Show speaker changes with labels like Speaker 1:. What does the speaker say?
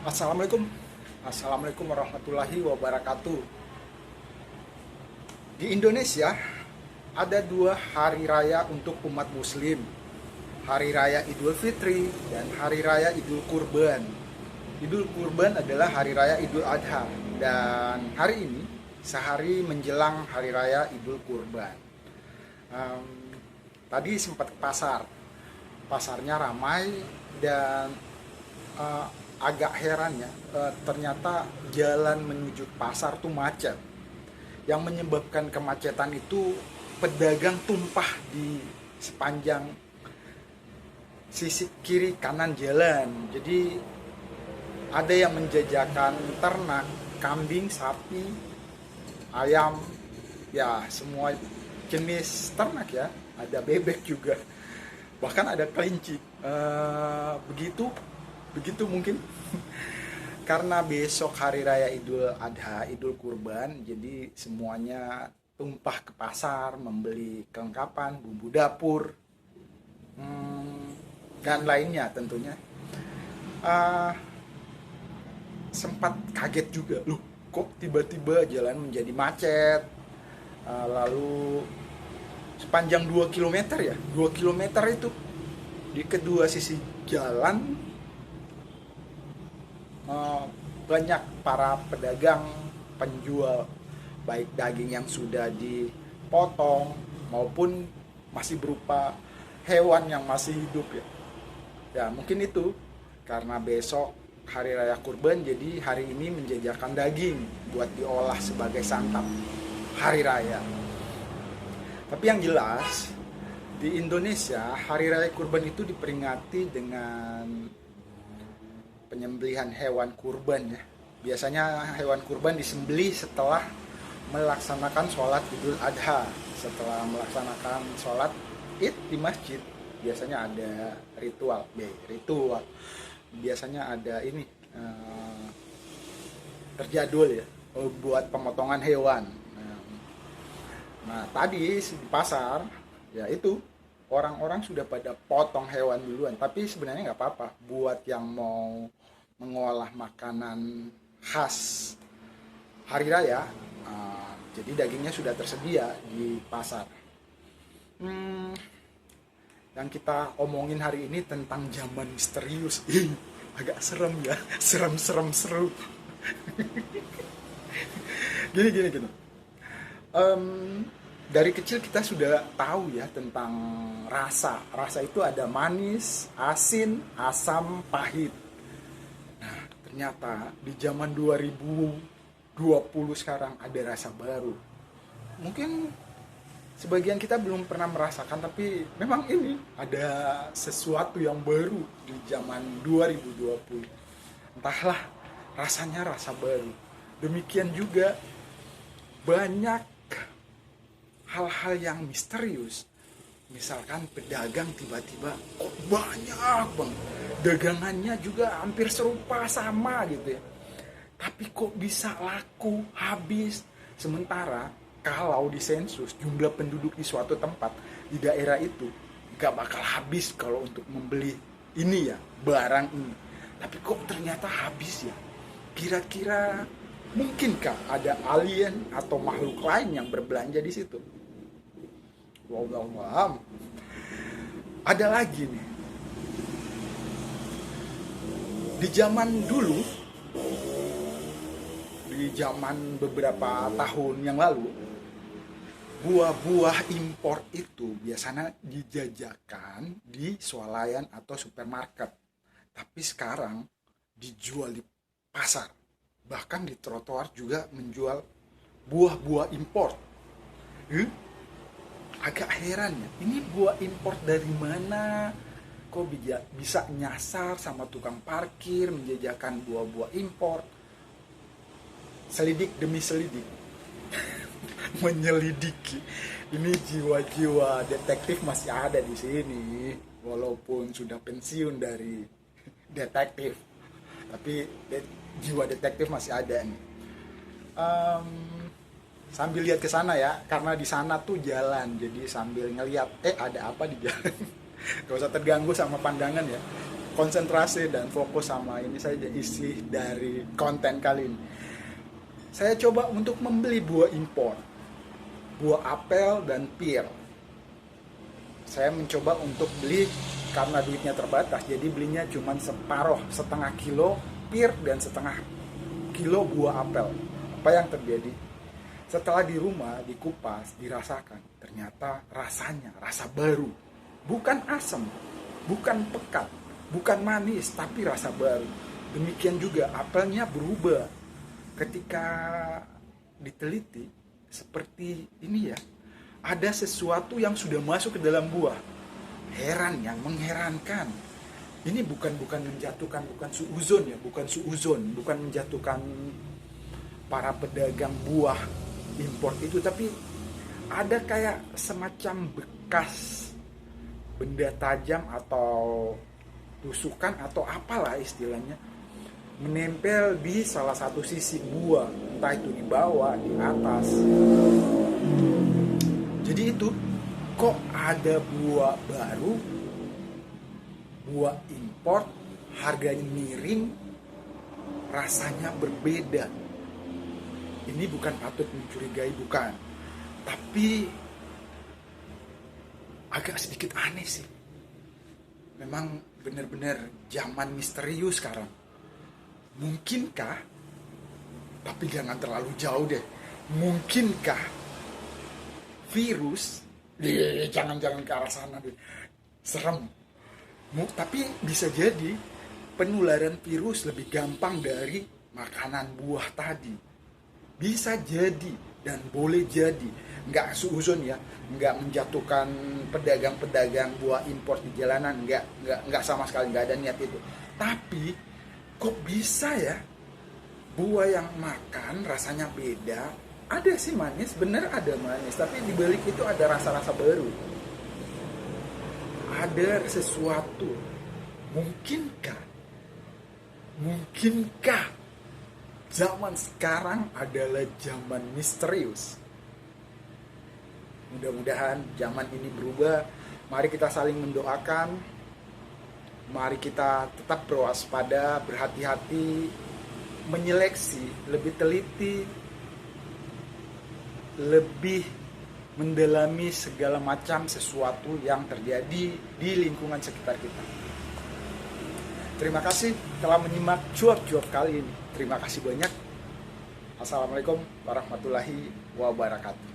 Speaker 1: Assalamualaikum. Assalamualaikum warahmatullahi wabarakatuh. Di Indonesia ada dua hari raya untuk umat muslim. Hari raya Idul Fitri dan hari raya Idul Kurban. Idul Kurban adalah hari raya Idul Adha. Dan hari ini sehari menjelang hari raya Idul Kurban. Em, Tadi sempat ke pasar. Pasarnya ramai dan eh, agak heran ya, ternyata jalan menuju pasar tuh macet. Yang menyebabkan kemacetan itu pedagang tumpah di sepanjang sisi kiri kanan jalan. Jadi ada yang menjajakan ternak, kambing, sapi, ayam, ya semua jenis ternak ya. Ada bebek juga, bahkan ada kelinci. Begitu begitu mungkin. Karena besok hari raya Idul Adha, Idul Kurban, jadi semuanya tumpah ke pasar membeli kelengkapan, bumbu dapur, dan lainnya tentunya. Eh, Sempat kaget juga, loh kok tiba-tiba jalan menjadi macet. Lalu sepanjang 2 kilometer ya, 2 kilometer itu di kedua sisi jalan eh, banyak para pedagang penjual, baik daging yang sudah dipotong maupun masih berupa hewan yang masih hidup ya. Ya mungkin itu karena besok hari raya kurban, jadi hari ini menjajakan daging buat diolah sebagai santap hari raya. Tapi yang jelas di Indonesia hari raya kurban itu diperingati dengan penyembelihan hewan kurban ya. Biasanya hewan kurban disembelih setelah melaksanakan sholat Idul Adha. Setelah melaksanakan sholat Id di masjid, biasanya ada ritual. Biasanya ada ini terjadwal ya, buat pemotongan hewan. Nah, tadi di pasar ya itu orang-orang sudah pada potong hewan duluan. Tapi sebenarnya nggak apa-apa buat yang mau mengolah makanan khas hari raya. Jadi dagingnya sudah tersedia di pasar. Yang kita omongin hari ini tentang zaman misterius. Agak serem ya, serem-serem seru. Gini. Dari kecil kita sudah tahu ya tentang rasa. Rasa itu ada manis, asin, asam, pahit. Nah, ternyata di zaman 2020 sekarang ada rasa baru. Mungkin sebagian kita belum pernah merasakan, tapi memang ini ada sesuatu yang baru di zaman 2020. Entahlah, rasanya rasa baru. Demikian juga banyak hal-hal yang misterius. Misalkan pedagang tiba-tiba kok banyak banget, dagangannya juga hampir serupa sama gitu ya, tapi kok bisa laku habis. Sementara kalau di sensus jumlah penduduk di suatu tempat di daerah itu gak bakal habis kalau untuk membeli ini ya, barang ini, tapi kok ternyata habis ya. Kira-kira mungkinkah ada alien atau makhluk lain yang berbelanja di situ? Wallahualam. Ada lagi nih. Di zaman dulu, di zaman beberapa tahun yang lalu, buah-buah impor itu biasanya dijajakan di swalayan atau supermarket. Tapi sekarang dijual di pasar. Bahkan di trotoar juga menjual buah-buah impor. Agak heran ya, ini buah impor dari mana? Kok bisa nyasar sama tukang parkir menjajakan buah-buah impor? Selidik demi selidik, menyelidiki. Ini jiwa-jiwa detektif masih ada di sini, walaupun sudah pensiun dari detektif, tapi jiwa detektif masih ada nih. Sambil lihat ke sana ya, karena di sana tuh jalan, jadi sambil ngeliat ada apa di jalan. Gak usah terganggu sama pandangan ya. konsentrasi dan fokus sama ini saja isi dari konten kali ini. Saya coba untuk membeli buah impor, buah apel dan pir. Saya mencoba untuk beli karena duitnya terbatas, jadi belinya cuma separuh, setengah kilo pir dan setengah kilo buah apel. Apa yang terjadi? Setelah di rumah, dikupas, dirasakan, ternyata rasanya rasa baru. Bukan asam, bukan pekat, bukan manis, tapi rasa baru. Demikian juga apelnya berubah. Ketika diteliti, seperti ini ya, ada sesuatu yang sudah masuk ke dalam buah. Heran, yang mengherankan. Ini bukan menjatuhkan, bukan suuzon ya, bukan suuzon, bukan menjatuhkan para pedagang buah impor itu, tapi ada kayak semacam bekas benda tajam atau tusukan atau apalah istilahnya menempel di salah satu sisi buah, entah itu di bawah, di atas. Jadi itu, kok ada buah baru, buah impor, harganya miring, rasanya berbeda. Ini bukan patut mencurigai, bukan. Tapi agak sedikit aneh sih. Memang benar-benar zaman misterius sekarang. Mungkinkah, tapi jangan terlalu jauh deh, mungkinkah virus, jangan ke arah sana deh, serem. Tapi bisa jadi penularan virus lebih gampang dari makanan buah tadi. Bisa jadi dan boleh jadi. Nggak suuzon ya, nggak menjatuhkan pedagang-pedagang buah impor di jalanan, nggak sama sekali, nggak ada niat itu. Tapi kok bisa ya buah yang makan rasanya beda? Ada sih manis, bener ada manis, tapi di balik itu ada rasa-rasa baru. Ada sesuatu. Mungkinkah zaman sekarang adalah zaman misterius? Mudah-mudahan zaman ini berubah. Mari kita saling mendoakan. Mari kita tetap berwaspada, berhati-hati, menyeleksi, lebih teliti, lebih mendalami segala macam sesuatu yang terjadi di lingkungan sekitar kita. Terima kasih telah menyimak cuap-cuap kali ini. Terima kasih banyak. Assalamualaikum warahmatullahi wabarakatuh.